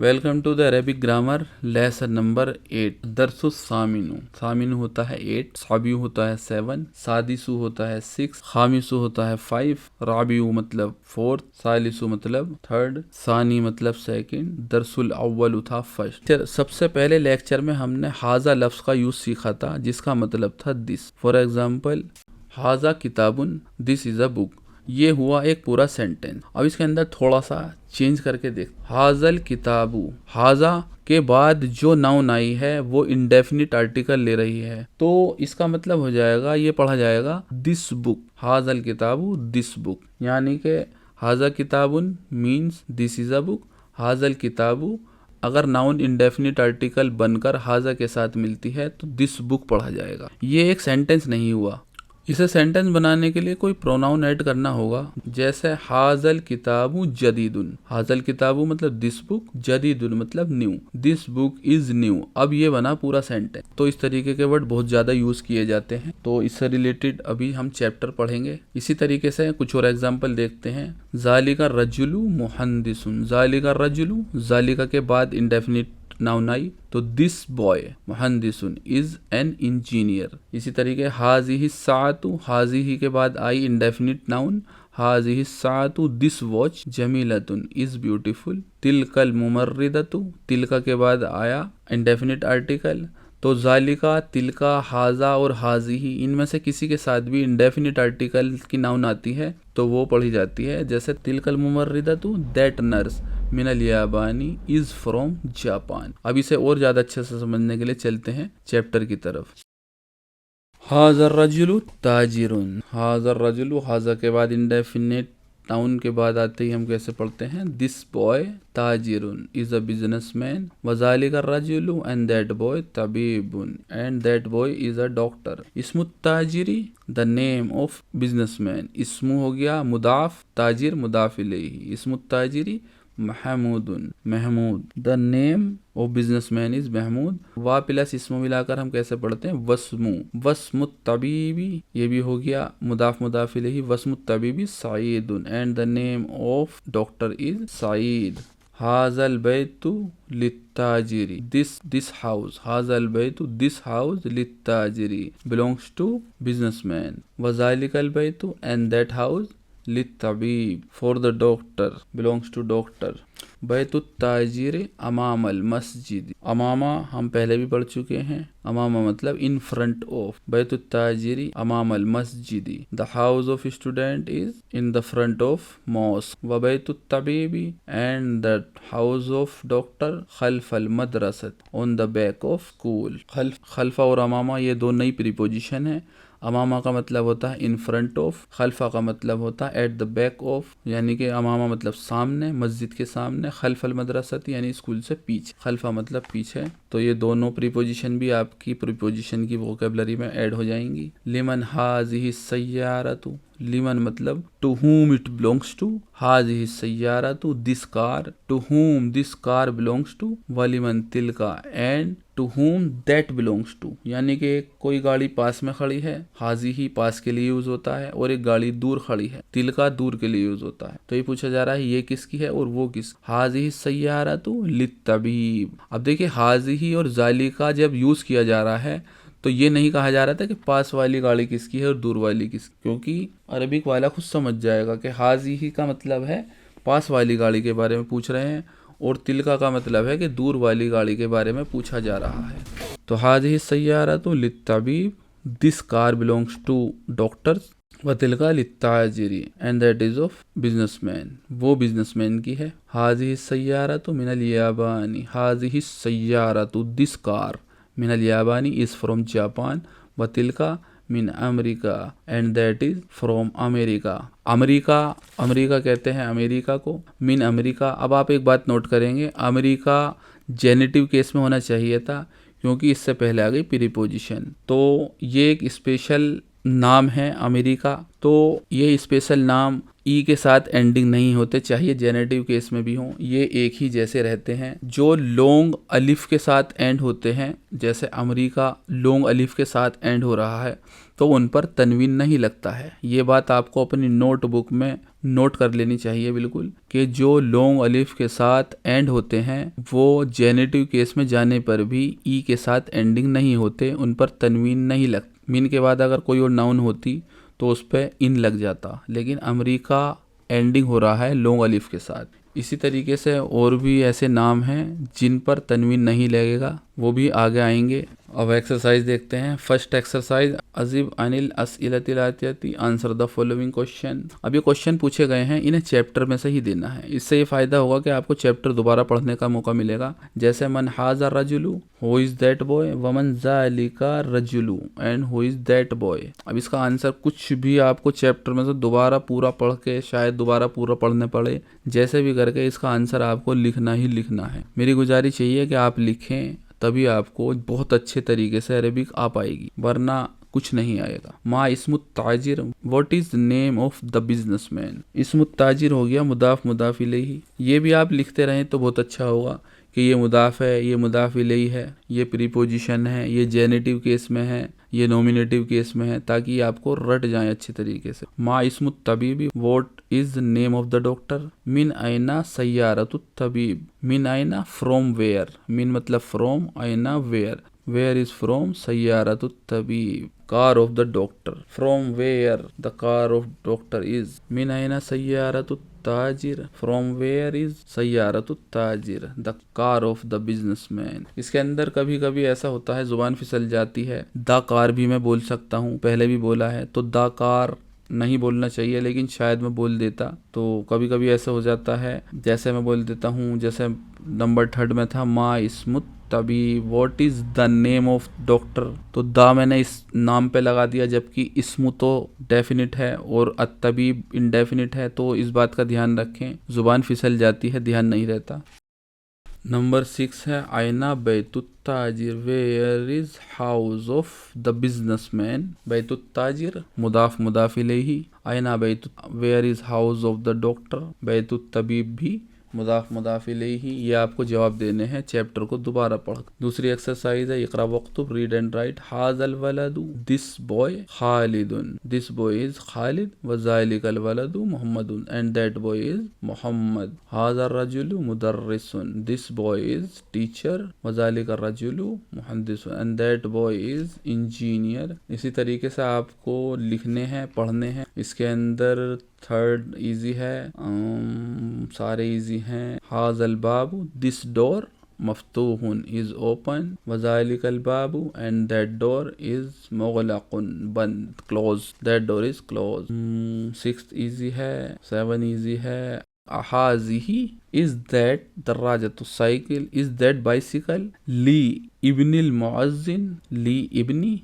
Welcome to the Arabic grammar lesson number 8 दरसुस सामिनु। सामिनु होता है 8, साबियु होता है 7, सादिसु होता है 6, खामिसु होता है 5, राबियु मतलब 4, सालिसु मतलब 3, सानी मतलब 2, दरसुल अव्वल था फर्स्ट। सबसे पहले लेक्चर में हमने हाजा लफ्ज का यूज सीखा था जिसका मतलब था दिस। फॉर एग्जाम्पल हाजा किताबुन, दिस इज अ बुक। ये हुआ एक पूरा सेंटेंस। अब इसके अंदर थोड़ा सा चेंज करके देख। हाजल किताबु, हाजा के बाद जो नाउन आई है वो इंडेफिनिट आर्टिकल ले रही है, तो इसका मतलब हो जाएगा, ये पढ़ा जाएगा दिस बुक। हाजल किताबु दिस बुक, यानी कि हाजा किताबुन means this is a book. हाजल किताबु अगर नाउन इंडेफिनिट आर्टिकल बनकर हाजा के साथ मिलती है तो दिस बुक पढ़ा जाएगा। ये एक सेंटेंस नहीं हुआ। इसे सेंटेंस बनाने के लिए कोई प्रोनाउन ऐड करना होगा, जैसे हाजल किताबु जदीदुन। हाजल किताबु मतलब दिस बुक, जदीदुन मतलब new, this book is new. अब ये बना पूरा सेंटेंस। तो इस तरीके के वर्ड बहुत ज्यादा यूज किए जाते हैं, तो इससे रिलेटेड अभी हम चैप्टर पढ़ेंगे। इसी तरीके से कुछ और एग्जाम्पल देखते हैं। जालिका रजुलु मुहंदिसुन, जालिका रजुलु, जालिका के बाद इंडेफिनिट नाउन आई तो दिस बॉय मुहंदिसुन इज एन इंजीनियर। इसी तरीके हाजिही सातु, हाजिही के बाद आई इंडेफिनिट नाउन, हाजिही सातु दिस वॉच जमीलतुन इज ब्यूटीफुल। तिलकल मुमर्रिदतु, तिलका के बाद आया इंडेफिनिट आर्टिकल, तो जालिका, तिलका, हाजा और हाजिही इनमें से किसी के साथ भी इंडेफिनिट आर्टिकल की नाउन आती है तो वो पढ़ी जाती है। जैसे तिलकल मुमर्रिदतु, that nurse Minal याबानी is from Japan. अब इसे और ज्यादा अच्छे से समझने के लिए चलते हैं चैप्टर की तरफ। हाजर रजुलु ताजिरुन, हाजर रजुलु, हाजा के बाद इंडेफिनिट नाउन के बाद आते ही हम कैसे पढ़ते हैं, दिस बॉय ताजिरुन इज अ बिजनेसमैन, वजालिका रजुलु एंड दैट बॉय तबीबुन and that boy is a doctor. इस्मु ताजिरी द नेम ऑफ बिजनेसमैन, इस्मु हो गया मुदाफ, ताजिर मुदाफ इलैही। इस्मु ताजिरी महमूदुन, Mahmood, the name of businessman is Mahmood. वा प्लस इसमो मिलाकर हम कैसे पढ़ते हैं, वस्मु, वस्मु तबीबी, ये भी हो गया मुदाफ मुदाफ इलैही, वस्मु तबीबी सईदुन and the name of doctor is Saeed. हाजल बैतु लित्ताजिरी, दिस हाउस, हाजल बैतु दिस हाउस लित्ताजिरी बिलोंग्स टू बिजनेसमैन, वजालिकल बैतु एंड दैट हाउस लित्तबीब for the doctor belongs to doctor. बैतुत ताजिर अमामल मस्जिद, अमामा हम पहले भी पढ़ चुके हैं, अमामा मतलब इन फ्रंट ऑफ। बैतुत ताजिरी अमामल मस्जिदी, the house of student is in the front of mosque. व बैतुत तबीबी and the house of doctor खल्फल मदरसत on the back of school. खल्फा और अमामा ये दो नई प्रीपोजिशन है। अमामा का मतलब होता है इन फ्रंट ऑफ, खल्फा का मतलब होता है एट द बैक ऑफ, यानी कि अमामा मतलब सामने, मस्जिद के सामने, खल्फल मदरसत यानी स्कूल से पीछे, खल्फा मतलब पीछे। तो ये दोनों प्रीपोजिशन भी आपकी प्रीपोजिशन की वोकेबलरी में ऐड हो जाएंगी। लिमन हाजिही सय्यारतु, लिमन मतलब to whom it belongs to, हाजिही सय्यारतु this car, to whom this car belongs to, वलिमन तिलका and to whom that belongs to, यानी कि कोई गाड़ी पास में खड़ी है, हाजी ही पास के लिए यूज होता है, और एक गाड़ी दूर खड़ी है, तिलका दूर के लिए यूज होता है। तो ये पूछा जा रहा है ये किसकी है और वो किस। हाजी ही सय्यारतु लित्तबीब। अब देखिए हाजी ही और जालिका जब यूज किया जा रहा है तो ये नहीं कहा जा रहा था कि पास वाली गाड़ी किसकी है और दूर वाली किसकी, क्योंकि अरबिक वाला खुद समझ जाएगा कि हाजी ही का मतलब है पास वाली गाड़ी के बारे में पूछ रहे हैं, और तिलका का मतलब है कि दूर वाली गाड़ी के बारे में पूछा जा रहा है। तो हाजिही सय्यारतु लित्तबीब, this car belongs to doctors, व तिलका लित्ताजिरी and that is of businessman, वो बिजनेसमैन की है। हाजिही सय्यारतु मिनल याबानी, हाजिही सय्यारतु this car Minal याबानी is from Japan, व तिलका मिन America and that is from America. America, America कहते हैं अमेरिका को, मिन अमेरिका। अब आप एक बात नोट करेंगे, अमेरिका जेनेटिव केस में होना चाहिए था क्योंकि इससे पहले आ गई प्रीपोजिशन। तो ये एक स्पेशल नाम है अमेरिका, तो ये स्पेशल नाम ई के साथ एंडिंग नहीं होते, चाहिए जेनेटिव केस में भी हों, ये एक ही जैसे रहते हैं। जो लोंग अलिफ के साथ एंड होते हैं, जैसे अमेरिका लोंग अलिफ के साथ एंड हो रहा है, तो उन पर तनवीन नहीं लगता है। ये बात आपको अपनी नोटबुक में नोट कर लेनी चाहिए बिल्कुल कि जो लॉन्ग अलिफ के साथ एंड होते हैं वो जेनेटिव केस में जाने पर भी ई के साथ एंडिंग नहीं होते, उन पर तनवीन नहीं लग। मीन के बाद अगर कोई और नाउन होती तो उस पर इन लग जाता, लेकिन अमेरिका एंडिंग हो रहा है लॉन्ग अलिफ के साथ। इसी तरीके से और भी ऐसे नाम हैं जिन पर तनवीन नहीं लगेगा, वो भी आगे आएंगे। अब एक्सरसाइज देखते हैं। फर्स्ट एक्सरसाइज, अजीब अनिल अस्इलतिल आतियती, आंसर द फॉलोइंग क्वेश्चन। अब ये क्वेश्चन पूछे गए हैं, इन्हें चैप्टर में से ही देना है। इससे ये फायदा होगा कि आपको चैप्टर दोबारा पढ़ने का मौका मिलेगा। जैसे मन हाजा रजुलू, हु इज दैट बॉय, वमन ज़ालिका रजुलू, and who is that boy. अब इसका आंसर कुछ भी आपको चैप्टर में से दोबारा पूरा पढ़ के, शायद दोबारा पूरा पढ़ने पड़े, जैसे भी करके इसका आंसर आपको लिखना ही लिखना है। मेरी गुजारिश यही है कि आप लिखें, तभी आपको बहुत अच्छे तरीके से अरेबिक आ पाएगी, वरना कुछ नहीं आएगा। मा इस्मुत ताजिर, what is name of the businessman. इस्मुत ताजिर हो गया मुदाफ मुदाफ इलैही। ये भी आप लिखते रहें तो बहुत अच्छा होगा कि ये मुदाफ है, ये मुदाफ इलैही है, ये प्रीपोजिशन है, ये जेनेटिव केस में है, ये नॉमिनेटिव केस में है, ताकि आपको रट जाए अच्छे तरीके से। मा इस्मुत तबीबी, what is name of the doctor. मिन आइना सय्यारतुत तबीब, मिन आइना फ्रॉम वेयर, मिन मतलब फ्रॉम, आइना वेयर, वेयर इज फ्रॉम सय्यारतुत तबीब। Car of the doctor, from where the car of doctor is. मिन आइना सय्यारतुत ताजिर, फ्रॉम वेयर इज सय्यारतुत ताजिर the car of the businessman. इसके अंदर कभी कभी ऐसा होता है जुबान फिसल जाती है। द कार भी मैं बोल सकता हूँ, पहले भी बोला है, तो द कार नहीं बोलना चाहिए, लेकिन शायद मैं बोल देता। तो कभी कभी ऐसा हो जाता है, जैसे मैं बोल देता हूँ, जैसे नंबर 3 में था मा इस्मुत तभी, what is the name of doctor, तो द मैंने इस नाम पे लगा दिया, जबकि इस्मु तो डेफिनिट है और अतबीब इनडेफिनिट है। तो इस बात का ध्यान रखें, जुबान फिसल जाती है, ध्यान नहीं रहता। नंबर 6 है आइना बैतुत ताजिर, where is house of the businessman. बैतुत ताजिर मुदाफ मुदाफ इलैही, आइना बैतुत, where is house of the doctor. बैतुत तबीब भी मुदाफ मुदाफ इलैही। ये आपको जवाब देने हैं चैप्टर को दोबारा पढ़। दूसरी एक्सरसाइज है इकरा वक्तुब, रीड एंड राइट। हाजल वलदु, दिस बॉय खालिदुन, दिस बॉय इज खालिद, व ज़ालिकल वलदु मुहम्मदुन, and that boy is Mohammed. हाजर रजुलु मुदर्रिसुन, दिस बॉय इज टीचर, व ज़ालिकल रजुलु मुहद्दिसुन, and that boy is engineer. इसी तरीके से आपको लिखने हैं, पढ़ने हैं। इसके अंदर थर्ड इजी है, सारे इजी हैं। हाजल बाबू, दिस डोर मफ्तूहुन इज ओपन, वज़ालिकल बाबू, एंड दैट डोर इज मुग़लक़ुन, बंद, close, that door is close. 6th easy है, 7 इजी है। हाज़िही, इज दैट दर्राजतु साइकिल, इज दैट बाइसिकल। ली इब्निल मुअज़्ज़िन, ली इब्नी,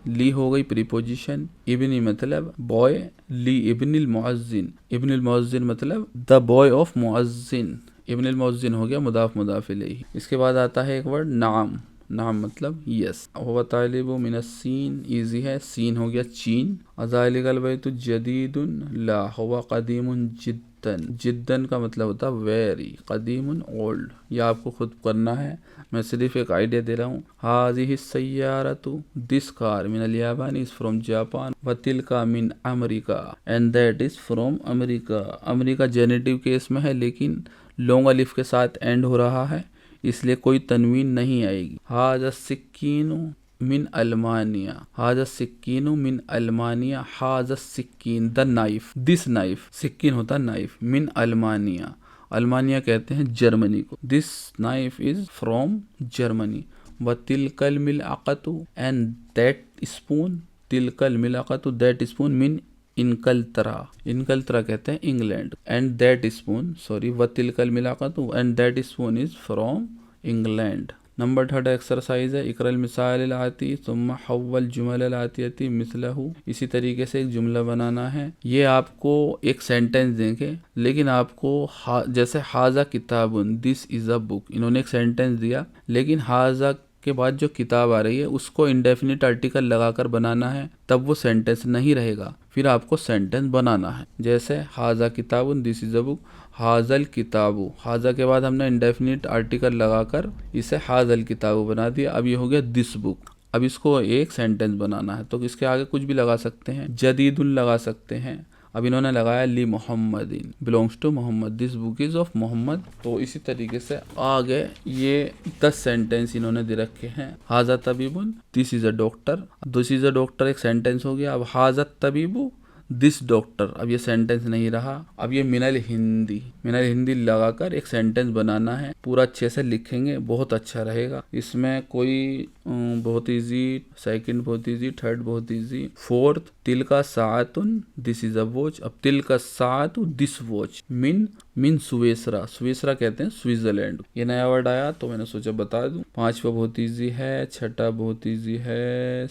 ली हो गई प्रीपोजिशन, इब्नी मतलब बॉय, ली इब्निल मुअज़्ज़िन, इब्निल मुअज़्ज़िन मतलब द बॉय ऑफ मुअज़्ज़िन, इब्निल मुअज़्ज़िन हो गया मुदाफ मुदाफ इलैही। इसके बाद आता है एक वर्ड नाम, नाम मतलब यस। हुवा तालिबु मिनस सीन, इजी है, सीन हो गया चीन। अज़ालिकल बैतु जदीदुन, ला हुवा क़दीमुन जिद्दन, जिद्दन का मतलब होता है वेरी, क़दीमुन ओल्ड। ये आपको खुद करना है, मैं सिर्फ एक आइडिया दे रहा हूँ। हाज़िही सय्यारतु, this car Minal याबान is from Japan, व तिलका मिन America, and that is from America. America generative case में है, लेकिन लॉन्ग अलिफ के साथ एंड हो रहा है, इसलिए कोई तनवीन नहीं आएगी। हाज़ा सिक्कीनु मिन अल्मानिया, हाज़ा सिक्कीनु मिन अल्मानिया, हाज़ा सिक्कीन द नाइफ, दिस नाइफ, सिक्कीन होता नाइफ, मिन अल्मानिया, अल्मानिया कहते हैं जर्मनी को। This knife is from Germany. व तिलकल मिलअक़तु, एंड दैट स्पून, तिलकल मिलअक़तु, दैट स्पून मिन इनकलतरा, इनकलतरा कहते हैं England, and that spoon, sorry, व तिलकल मिलअक़तु, and that spoon is from England. Number 3 exercise है इकरल मिसाल आती सुम्मा हव्वल जुमल आतियती मिसलहू। इसी तरीके से एक जुमला बनाना है। ये आपको एक सेंटेंस देंगे, लेकिन आपको जैसे हाजा किताबुन, दिस इज अ बुक, इन्होंने एक सेंटेंस दिया, लेकिन हाजा के बाद जो किताब आ रही है उसको इंडेफिनिट आर्टिकल लगाकर बनाना है, तब वो सेंटेंस नहीं रहेगा, फिर आपको सेंटेंस बनाना है। जैसे हाजा किताबुन, दिस इज अ बुक, हाजल किताबु, हाजा के बाद हमने इंडेफिनिट आर्टिकल लगाकर इसे हाजल किताबु बना दिया। अब ये हो गया दिस बुक। अब इसको एक सेंटेंस बनाना है, तो इसके आगे कुछ भी लगा सकते हैं, जदीदुन लगा सकते हैं, अब इन्होंने लगाया ली मोहम्मदिन, belongs to Mohammed, this book is of Mohammed. तो इसी तरीके से आगे ये 10 सेंटेंस इन्होंने दे रखे हैं। हाजा तबीबुन, this is a doctor, this is a doctor एक सेंटेंस हो गया। अब हाजा तबीबु, दिस डॉक्टर, अब ये सेंटेंस नहीं रहा। अब ये मिनल हिंदी लगाकर एक सेंटेंस बनाना है, पूरा अच्छे से लिखेंगे, बहुत अच्छा रहेगा। इसमें कोई बहुत इजी, सेकंड बहुत इजी, थर्ड बहुत इजी, फोर्थ तिल का सातुन, दिस इज अ वॉच। अब तिल का सातु, दिस वॉच, मिन सुवेसरा, सुवेसरा कहते हैं स्विट्जरलैंड। ये नया वर्ड आया तो मैंने सोचा बता दूं। पांचवा बहुत इजी है, छठा बहुत इजी है,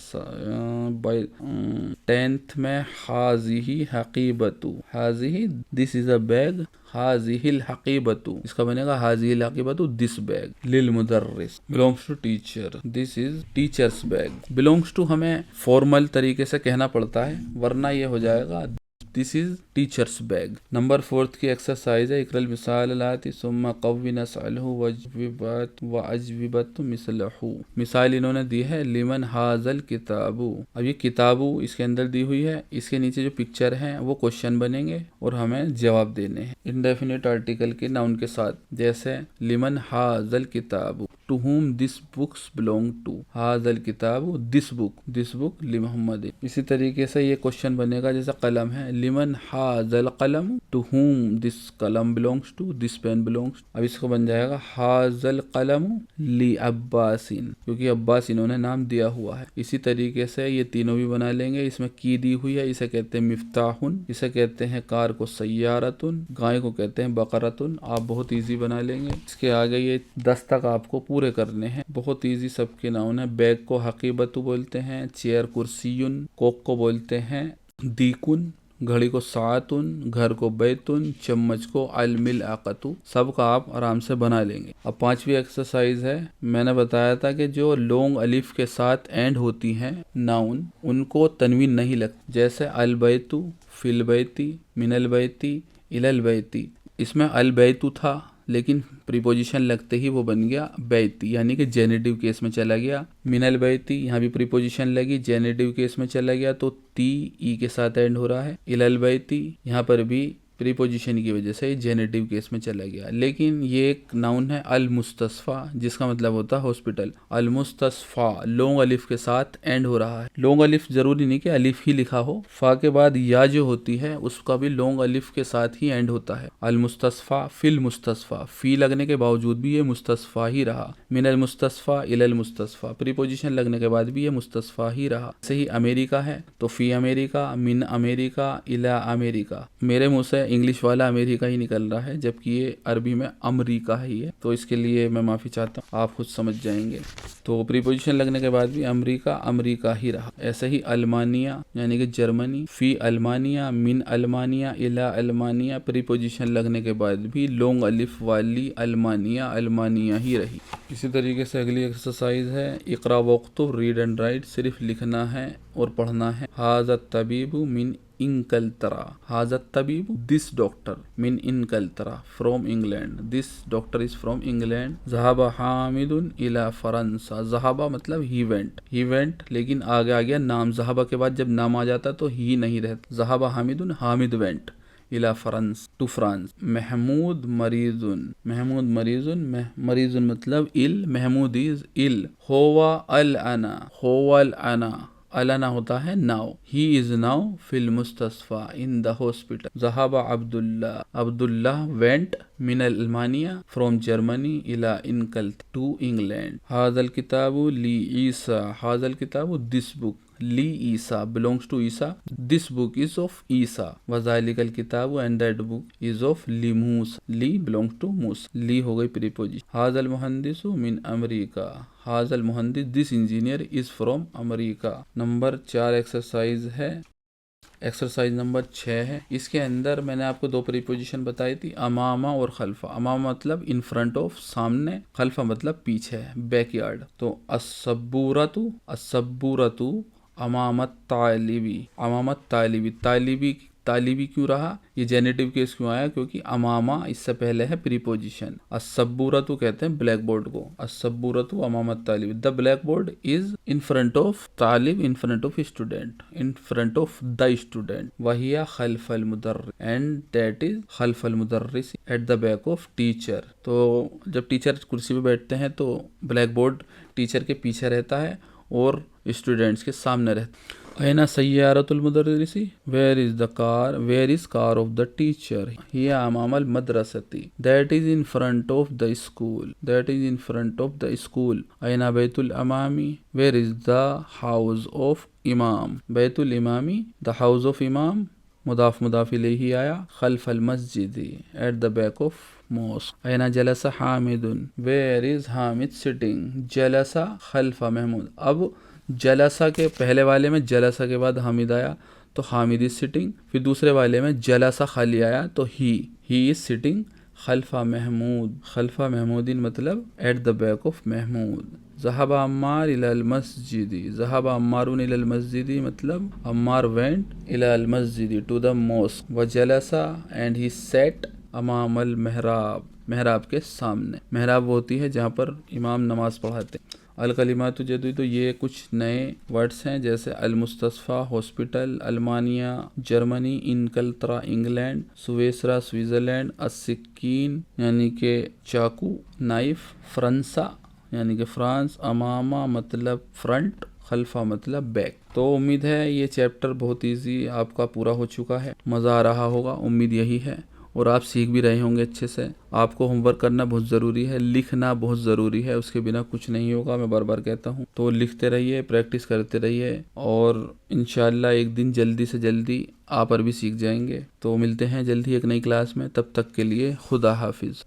10th में हाजिही हकीबतु, हाजिही दिस इज अ बैग, हाजिहिल हकीबतु, इसका बनेगा हाजिहिल हकीबतु दिस बैग। लिल मुदर्रिस, belongs to teacher, this is teacher's bag. Belongs to हमें फॉर्मल तरीके से कहना पड़ता है, वरना ये हो जाएगा this is teacher's bag. Number 4 की एक्सरसाइज है, इकरल मिसाल लाती सुम्मा कव्वी नसअलहु व अजविबत मिसलहु। मिसाल इन्होंने दी है, लिमन हाजल किताबु। अब ये किताबु इसके अंदर दी हुई है, इसके नीचे जो पिक्चर है वो क्वेश्चन बनेंगे और हमें जवाब देने हैं इंडेफिनिट आर्टिकल के नाउन के साथ। जैसे लिमन हाजल किताबु, to whom this books belong to, हाजल किताबु दिस बुक लि मोहम्मद। इसी तरीके से ये क्वेश्चन बनेगा, जैसे कलम है, लिमन हाजल कलम, to whom this kalam belongs to, this pen belongs. अब इसको बन जाएगा हाजल कलम ली अब्बासिन, क्योंकि अब्बास इन्होंने नाम दिया हुआ है। इसी तरीके से ये तीनों भी बना लेंगे। इसमें की दी हुई है, इसे कहते हैं मिफ्ताहुन, इसे कहते हैं कार को सैयारतुन, गाय को कहते हैं बकरतुन। आप बहुत ईजी बना लेंगे। इसके आगे ये 10 तक आपको पूरे करने हैं, बहुत ईजी सबके नाउन है। बैग को हकीबतु बोलते हैं, चेयर कुर्सियुन, कोक को बोलते हैं दीकुन, घड़ी को सातुन, घर को बैतुन, चम्मच को अलमिल आकतु। सबका आप आराम से बना लेंगे। अब 5वीं एक्सरसाइज है, मैंने बताया था कि जो लॉन्ग अलिफ के साथ एंड होती हैं नाउन, उनको तनवीन नहीं लगती। जैसे अल बैतु, फिल बैती, मिनल बैती, इलल बैती। इसमें अल बैतु था लेकिन प्रीपोजिशन लगते ही वो बन गया बैती, यानी कि जेनेटिव केस में चला गया। मिनल बैती, यहाँ भी प्रीपोजिशन लगी, जेनेटिव केस में चला गया तो ती ई के साथ एंड हो रहा है। इलल बैती, यहाँ पर भी प्रीपोजिशन की वजह से जेनेटिव केस में चला गया। लेकिन ये एक नाउन है अल मुस्तस्फा, जिसका मतलब होता है हॉस्पिटल। अल मुस्तस्फा लॉन्ग अलिफ के साथ एंड हो रहा है। लॉन्ग अलिफ जरूरी नहीं कि अलिफ ही लिखा हो, फा के बाद या जो होती है उसका भी लॉन्ग अलिफ के साथ ही एंड होता है। अल मुस्तस्फा, फिल मुस्तस्फा, फी लगने के बावजूद भी ये मुस्तस्फा ही रहा। मिनल मुस्तस्फा, इलल मुस्तस्फा, प्रीपोजिशन लगने के बाद भी ये मुस्तस्फा ही रहा। ऐसे ही अमेरिका है तो फी अमेरिका, मिन अमेरिका, इला अमेरिका। मेरे मुंह से इंग्लिश वाला अमेरिका ही निकल रहा है, जबकि ये अरबी में अमरीका है ये, तो इसके लिए मैं माफ़ी चाहता हूँ, आप खुद समझ जाएंगे। तो प्रीपोजिशन लगने के बाद भी अमरीका ही रहा। ऐसे ही अल्मानिया यानी कि जर्मनी, फी अल्मानिया, मिन अल्मानिया, इला अल्मानिया, प्रीपोजिशन लगने के बाद भी लॉन्ग अलिफ वाली अल्मानिया ही रही। इसी तरीके से अगली एक्सरसाइज है, इकरा वक्तुब, रीड एंड राइट, सिर्फ लिखना है और पढ़ना है। हाज़त तबीबु मिन इनकलतरा, हाज़त तबीबु दिस डॉक्टर, मिन इनकलतरा from England, this doctor is from England. ज़हाबा हामिदुन इला फरंसा, ज़हाबा मतलब ही वेंट, लेकिन आगे आ गया नाम। ज़हाबा के बाद जब नाम आ जाता तो ही नहीं रहता। ज़हाबा हामिदुन, हामिद वेंट इला फ्रांस, टू फ्रांस। महमूद मरीजुन, मरीजुन मतलब इल, महमूद इज इल। होवा अल अना, अलाना होता है नाउ। ही इज नाउ फिल मुस्तस्फा, इन द हॉस्पिटल। ज़हाबा अब्दुल्ला वेंट मिन अल्मानिया, फ्रॉम जर्मनी, इला इनकल्त, टू इंग्लैंड। हाज़ल किताबु ली ईसा, हाज़ल किताबु दिस बुक, ली Isa belongs to Isa, this book is of Isa. वज़ालिकल किताबु and that book is of ली मूसा, ली बिलोंग्स टू मूसा, ली हो गई प्रीपोजिशन। हाज़ल मुहंदिसु मिन अमरीका, हाज़ल मुहंदिस this engineer is from America. Number 4 exercise है, एक्सरसाइज नंबर 6 है। इसके अंदर मैंने आपको 2 प्रीपोजिशन बताई थी, अमामा और खल्फा। अमामा मतलब इन फ्रंट ऑफ, सामने, खल्फा मतलब पीछे, बैकयार्ड। तो असब्बूरतु अमामत तालिबी, तालिबी तालिबी क्यों रहा, ये जेनेटिव केस क्यों आया, क्योंकि अमामा इससे पहले है प्रीपोजिशन। अस्सब्बूरतु कहते हैं ब्लैक बोर्ड को, अस्सब्बूरतु अमामत तालिब, the blackboard is in front of तालिब, in front of student, in front of the student, वहिया खल्फल मुदर्रिस एंड दैट इज खल्फल मुदर्रिस at the back of teacher. तो जब टीचर कुर्सी पे बैठते हैं तो ब्लैक बोर्ड टीचर के पीछे रहता है और स्टूडेंट्स के सामने रहता है। ऐना सय्यारतुल मुदर्रिसी, where is the car, where is car of the teacher, हिया अमामल मदरसती, that is in front of the school, that is in front of the school. ऐना बैतुल अमामी, where is the house of imam, बैतुल इमामी द हाउस ऑफ इमाम, मुदाफ मुदाफ इलैहि आया, खल्फल मस्जिदी at the back of mosque. ऐना जलसा हामिदुन, वेयर इज हामिद सिटिंग, जलसा खल्फा महमूद। अब जलसा के पहले वाले में जलसा के बाद हामिद आया तो हामिद इज सिटिंग, फिर दूसरे वाले में जलसा खाली आया तो ही इज सिटिंग खल्फा महमूद, खल्फा महमूदिन मतलब at the back of Mahmud. ज़हबा अम्मार इलल मस्जिदी, ज़हबा अम्मारुन इलल मस्जिदी मतलब अम्मार वेंट इलल मस्जिदी टू द मॉस्क, व जलसा एंड ही सेट अमामल मेहराब, मेहराब के सामने। मेहराब होती है जहाँ पर इमाम नमाज पढ़ाते। अल कलिमातु जदीद, तो ये कुछ नए वर्ड्स हैं जैसे अल मुस्तस्फा हॉस्पिटल, अल्मानिया जर्मनी, इनकलतरा इंग्लैंड, सुवेसरा स्विट्ज़रलैंड, अस्सिकीन यानी कि चाकू नाइफ, फ्रांसा यानी कि फ्रांस, अमामा मतलब फ्रंट, खल्फा मतलब बैक। तो उम्मीद है ये चैप्टर बहुत इजी आपका पूरा हो चुका है, मज़ा आ रहा होगा, उम्मीद यही है, और आप सीख भी रहे होंगे अच्छे से। आपको होमवर्क करना बहुत ज़रूरी है, लिखना बहुत ज़रूरी है, उसके बिना कुछ नहीं होगा, मैं बार बार कहता हूँ। तो लिखते रहिए, प्रैक्टिस करते रहिए, और इंशाल्लाह एक दिन जल्दी से जल्दी आप अरबी सीख जाएंगे। तो मिलते हैं जल्दी एक नई क्लास में, तब तक के लिए खुदा हाफिज़।